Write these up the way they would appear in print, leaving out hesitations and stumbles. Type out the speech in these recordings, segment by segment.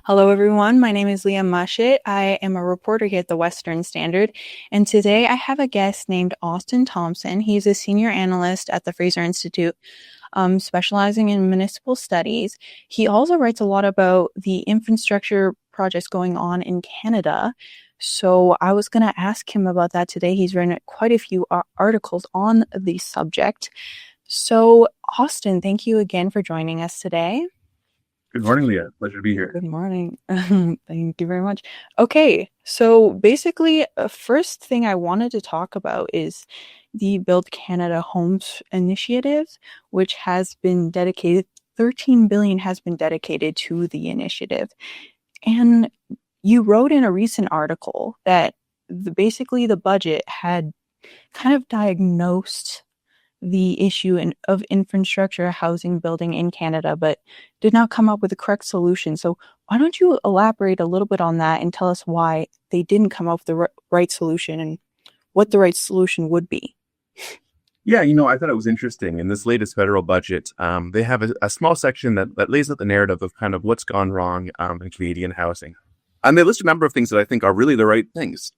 Hello, everyone. My name is Leah Mushet. I am a reporter here at the Western Standard, and today I have a guest named Austin Thompson. He's a senior analyst at the Fraser Institute, specializing in municipal studies. He also writes a lot about the infrastructure projects going on in Canada. So I was going to ask him about that today. He's written quite a few articles on the subject. So, Austin, thank you again for joining us today. Good morning, Leah. Pleasure to be here. Good morning. Thank you very much. Okay, so basically, first thing I wanted to talk about is the Build Canada Homes initiative, which has been dedicated, 13 billion has been dedicated to the initiative. And you wrote in a recent article that basically the budget had kind of diagnosed the issue of infrastructure housing building in Canada, but did not come up with the correct solution. So why don't you elaborate a little bit on that and tell us why they didn't come up with the right solution and what the right solution would be? Yeah, I thought it was interesting. In this latest federal budget, they have a small section that lays out the narrative of kind of what's gone wrong in Canadian housing. And they list a number of things that I think are really the right things.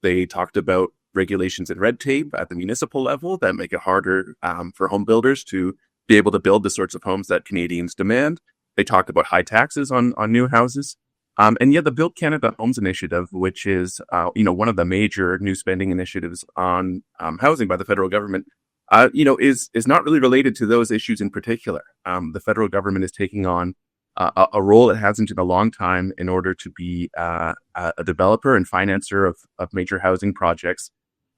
They talked about regulations and red tape at the municipal level that make it harder for home builders to be able to build the sorts of homes that Canadians demand. They talked about high taxes on new houses. And yet the Build Canada Homes Initiative, which is one of the major new spending initiatives on housing by the federal government, is not really related to those issues in particular. The federal government is taking on a role it hasn't in a long time in order to be a developer and financer of major housing projects.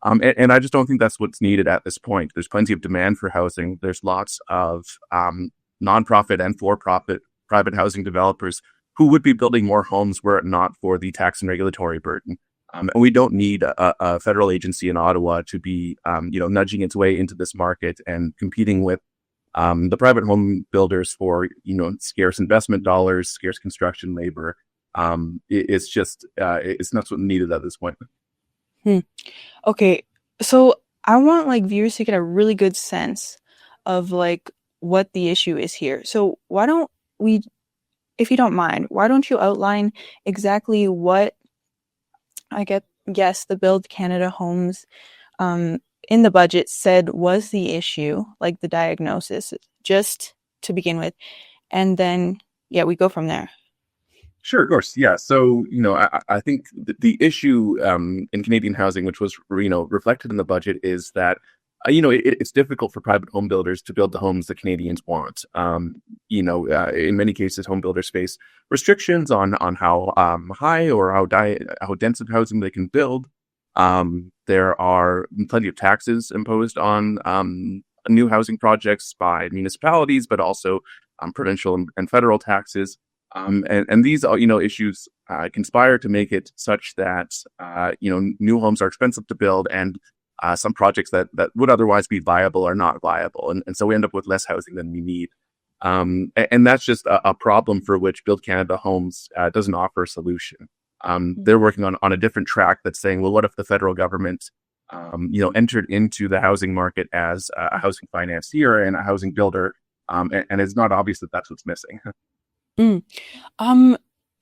And I just don't think that's what's needed at this point. There's plenty of demand for housing. There's lots of nonprofit and for-profit private housing developers who would be building more homes were it not for the tax and regulatory burden. And we don't need a federal agency in Ottawa to be, nudging its way into this market and competing with the private home builders for, scarce investment dollars, scarce construction labor. It's not what's needed at this point. Okay, so I want viewers to get a really good sense of what the issue is here. So why don't we, if you don't mind, why don't you outline exactly what guess the Build Canada Homes in the budget said was the issue, like the diagnosis, just to begin with, and then we go from there. Sure, of course. Yeah. So, I think the issue in Canadian housing, which was, reflected in the budget, is that, it's difficult for private home builders to build the homes that Canadians want. In many cases, home builders face restrictions on how high or how dense of housing they can build. There are plenty of taxes imposed on new housing projects by municipalities, but also provincial and federal taxes. And these, issues conspire to make it such that, new homes are expensive to build and some projects that would otherwise be viable are not viable. And so we end up with less housing than we need. And that's just a problem for which Build Canada Homes doesn't offer a solution. They're working on a different track that's saying, well, what if the federal government, entered into the housing market as a housing financier and a housing builder? And it's not obvious that that's what's missing.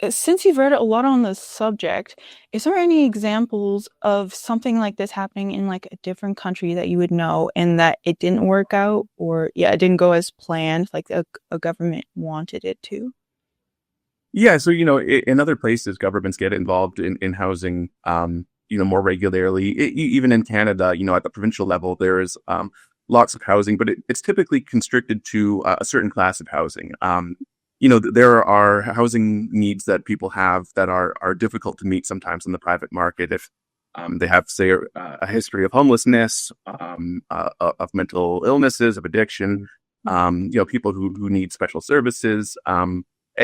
Since you've read a lot on the subject, is there any examples of something like this happening in a different country that you would know and that it didn't work out or it didn't go as planned, like a government wanted it to? Yeah. So, in other places, governments get involved in housing, more regularly. Even in Canada, at the provincial level, there is lots of housing, but it's typically constricted to a certain class of housing. There are housing needs that people have that are difficult to meet sometimes in the private market if they have, say, a history of homelessness, of mental illnesses, of addiction, people who need special services.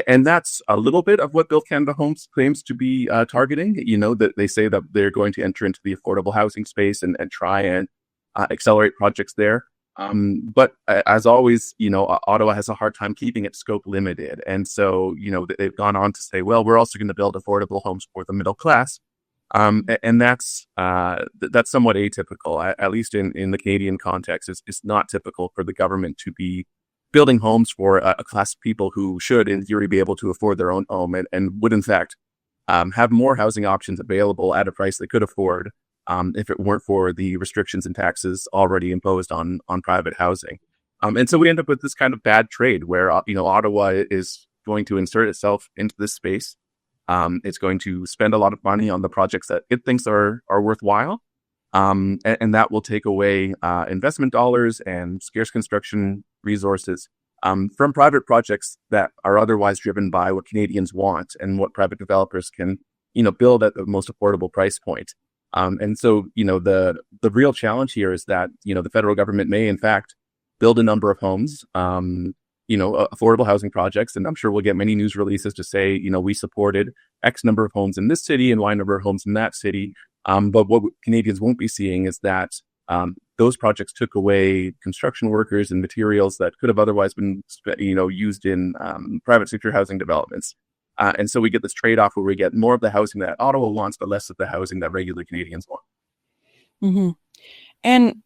And that's a little bit of what Build Canada Homes claims to be targeting. That they say that they're going to enter into the affordable housing space and try and accelerate projects there. But as always, Ottawa has a hard time keeping its scope limited. And so, they've gone on to say, well, we're also going to build affordable homes for the middle class. And that's somewhat atypical, at least in the Canadian context. It's not typical for the government to be building homes for a class of people who should, in theory, be able to afford their own home and would, in fact, have more housing options available at a price they could afford if it weren't for the restrictions and taxes already imposed on private housing. And so we end up with this kind of bad trade where, Ottawa is going to insert itself into this space. It's going to spend a lot of money on the projects that it thinks are worthwhile. And that will take away investment dollars and scarce construction resources from private projects that are otherwise driven by what Canadians want and what private developers can, build at the most affordable price point. And so, the real challenge here is that, the federal government may, in fact, build a number of homes, affordable housing projects. And I'm sure we'll get many news releases to say, we supported X number of homes in this city and Y number of homes in that city. But what Canadians won't be seeing is that those projects took away construction workers and materials that could have otherwise been, used in private sector housing developments. And so we get this trade-off where we get more of the housing that Ottawa wants, but less of the housing that regular Canadians want. Mm-hmm. And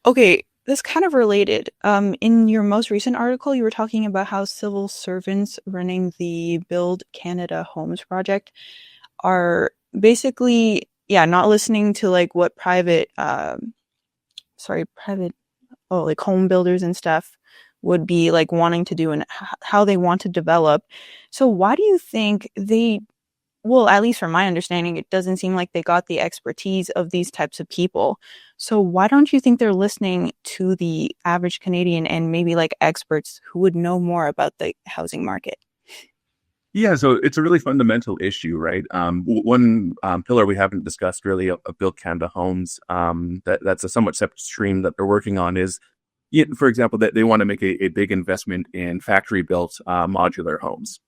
okay, this kind of related. In your most recent article, you were talking about how civil servants running the Build Canada Homes project are basically, not listening to like what private, like home builders and stuff would be like wanting to do and how they want to develop. So why do you think well, at least from my understanding, it doesn't seem like they got the expertise of these types of people. So why don't you think they're listening to the average Canadian and maybe like experts who would know more about the housing market? Yeah, so it's a really fundamental issue, right? One pillar we haven't discussed really of Build Canada Homes, that's a somewhat separate stream that they're working on is, for example, that they want to make a big investment in factory-built modular homes.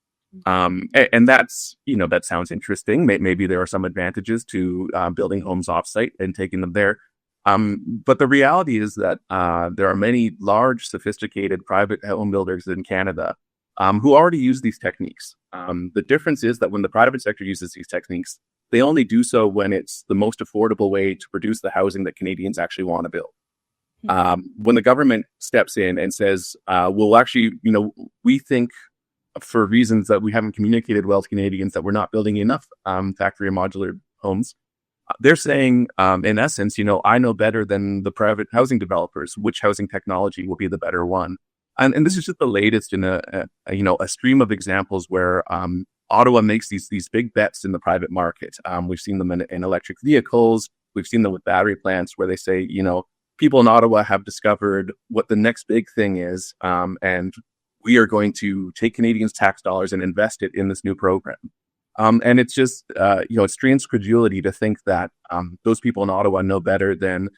And that's, that sounds interesting. Maybe there are some advantages to building homes offsite and taking them there. But the reality is that there are many large, sophisticated private home builders in Canada who already use these techniques. The difference is that when the private sector uses these techniques, they only do so when it's the most affordable way to produce the housing that Canadians actually want to build. When the government steps in and says, well, actually, we think for reasons that we haven't communicated well to Canadians that we're not building enough factory and modular homes, they're saying, in essence, I know better than the private housing developers which housing technology will be the better one. And this is just the latest in a stream of examples where Ottawa makes these big bets in the private market. We've seen them in electric vehicles. We've seen them with battery plants where they say, people in Ottawa have discovered what the next big thing is, and we are going to take Canadians' tax dollars and invest it in this new program. And it's just, it strains credulity to think that those people in Ottawa know better than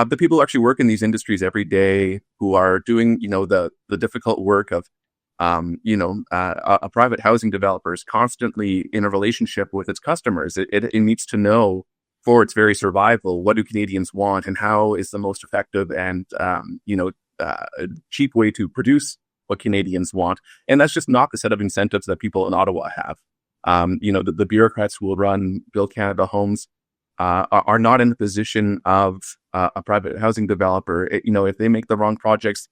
the people who actually work in these industries every day, who are doing, the difficult work of, a private housing developer is constantly in a relationship with its customers. It needs to know for its very survival, what do Canadians want and how is the most effective and, cheap way to produce what Canadians want. And that's just not the set of incentives that people in Ottawa have. The bureaucrats who will run Build Canada Homes are not in the position of a private housing developer. If they make the wrong projects,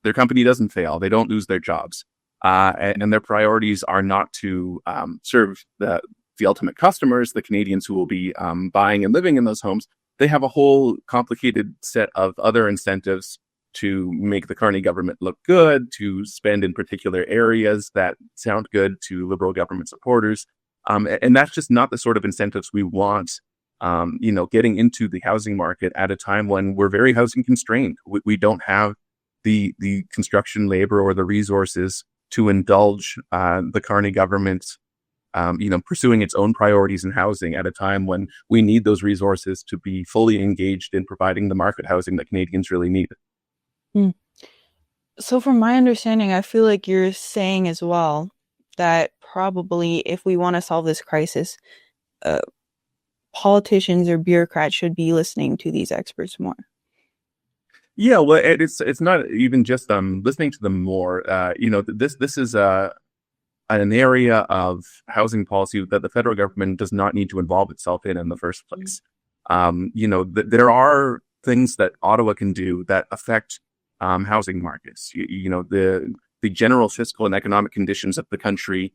their company doesn't fail. They don't lose their jobs. And their priorities are not to serve the ultimate customers, the Canadians who will be buying and living in those homes. They have a whole complicated set of other incentives to make the Carney government look good, to spend in particular areas that sound good to Liberal government supporters. And that's just not the sort of incentives we want, getting into the housing market at a time when we're very housing constrained. We don't have the construction labor or the resources to indulge the Carney government, pursuing its own priorities in housing at a time when we need those resources to be fully engaged in providing the market housing that Canadians really need. Hmm. So from my understanding, I feel like you're saying as well that probably if we want to solve this crisis, politicians or bureaucrats should be listening to these experts more. Yeah, well, it's not even just listening to them more. This is a an area of housing policy that the federal government does not need to involve itself in the first place. There are things that Ottawa can do that affect housing markets. The general fiscal and economic conditions of the country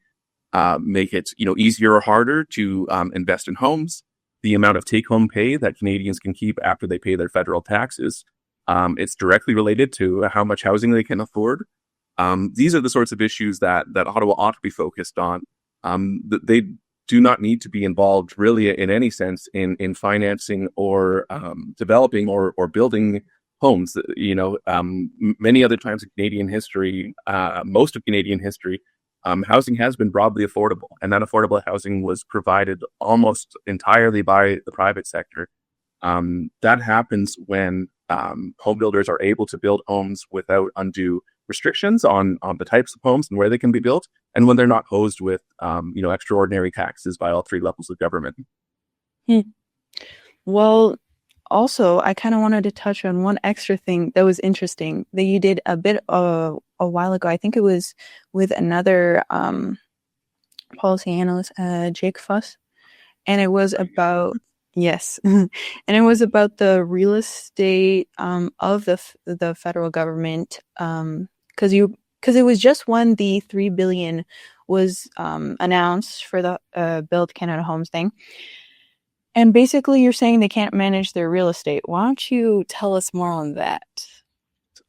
make it easier or harder to invest in homes. The amount of take-home pay that Canadians can keep after they pay their federal taxes, it's directly related to how much housing they can afford. These are the sorts of issues that Ottawa ought to be focused on. They do not need to be involved really in any sense in financing or developing or building homes. Many other times in Canadian history, most of Canadian history, housing has been broadly affordable, and that affordable housing was provided almost entirely by the private sector. That happens when home builders are able to build homes without undue restrictions on the types of homes and where they can be built, and when they're not posed with extraordinary taxes by all three levels of government. Well, also, I kind of wanted to touch on one extra thing that was interesting that you did a bit a while ago. I think it was with another policy analyst, Jake Fuss, and it was about yes, and it was about the real estate of the federal government because it was just when the $3 billion was announced for the Build Canada Homes thing. And basically, you're saying they can't manage their real estate. Why don't you tell us more on that?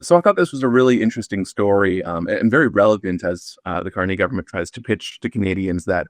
So I thought this was a really interesting story and very relevant as the Carney government tries to pitch to Canadians that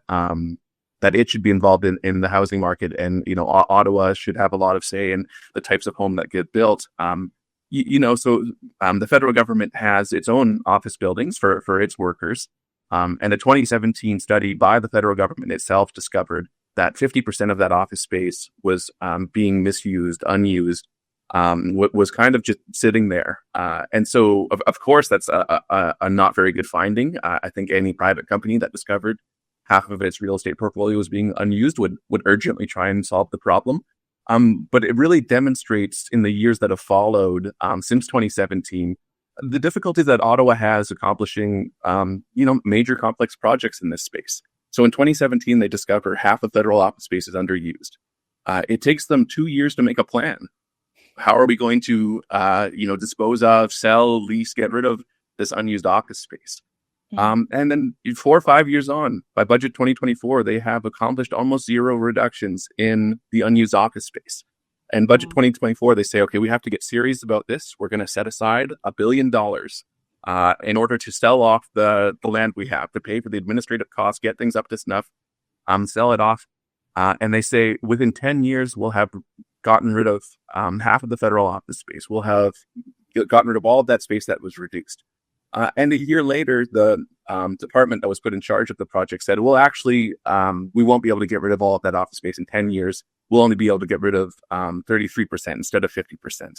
it should be involved in the housing market, and Ottawa should have a lot of say in the types of home that get built. The federal government has its own office buildings for its workers, and a 2017 study by the federal government itself discovered that 50% of that office space was being misused, unused, was kind of just sitting there. And so, of course, that's a not very good finding. I think any private company that discovered half of its real estate portfolio was being unused would urgently try and solve the problem. But it really demonstrates in the years that have followed since 2017, the difficulties that Ottawa has accomplishing, major complex projects in this space. So in 2017, they discover half of federal office space is underused. It takes them 2 years to make a plan. How are we going to, dispose of, sell, lease, get rid of this unused office space? And then 4 or 5 years on, by budget 2024, they have accomplished almost zero reductions in the unused office space. And budget 2024, they say, okay, we have to get serious about this. We're going to set aside $1 billion in order to sell off the land we have, to pay for the administrative costs, get things up to snuff, sell it off. And they say within 10 years, we'll have gotten rid of half of the federal office space. We'll have gotten rid of all of that space that was reduced. And a year later, the department that was put in charge of the project said, well, actually, we won't be able to get rid of all of that office space in 10 years. We'll only be able to get rid of 33% instead of 50%.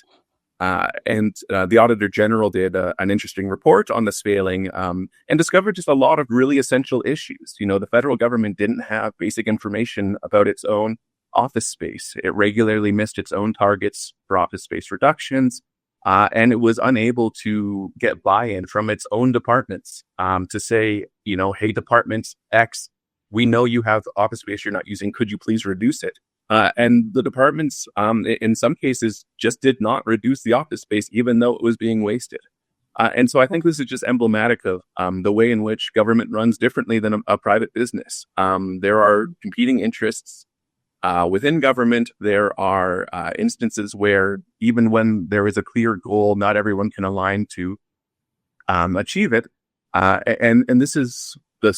And the Auditor General did an interesting report on this failing and discovered just a lot of really essential issues. The federal government didn't have basic information about its own office space. It regularly missed its own targets for office space reductions. And it was unable to get buy-in from its own departments to say, hey, Department X, we know you have office space you're not using. Could you please reduce it? And the departments, in some cases, just did not reduce the office space, even though it was being wasted. And so I think this is just emblematic of the way in which government runs differently than a private business. There are competing interests within government. There are instances where even when there is a clear goal, not everyone can align to achieve it. And this is the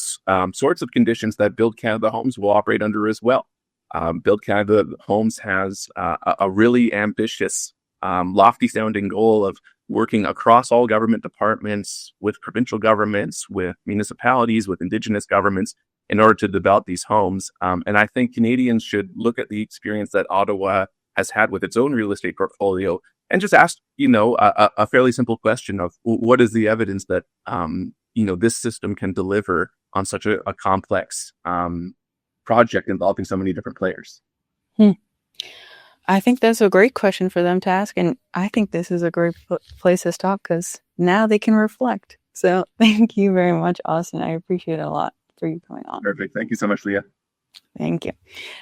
sorts of conditions that Build Canada Homes will operate under as well. Build Canada Homes has a really ambitious, lofty-sounding goal of working across all government departments, with provincial governments, with municipalities, with Indigenous governments, in order to develop these homes. And I think Canadians should look at the experience that Ottawa has had with its own real estate portfolio and just ask, a fairly simple question of what is the evidence that, this system can deliver on such a complex project involving so many different players. I think that's a great question for them to ask. And I think this is a great place to stop because now they can reflect. So thank you very much, Austin. I appreciate it a lot. for you coming on. Perfect. Thank you so much, Leah. Thank you.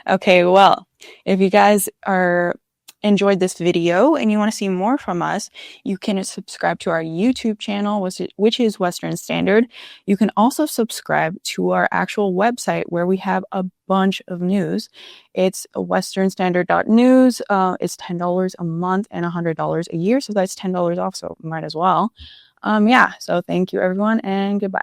Okay, well, if you guys are enjoyed this video and you want to see more from us, you can subscribe to our YouTube channel, which is Western Standard. You can also subscribe to our actual website where we have a bunch of news. It's westernstandard.news. It's $10 a month and $100 a year, so that's $10 off, so might as well. Yeah, so thank you everyone and goodbye.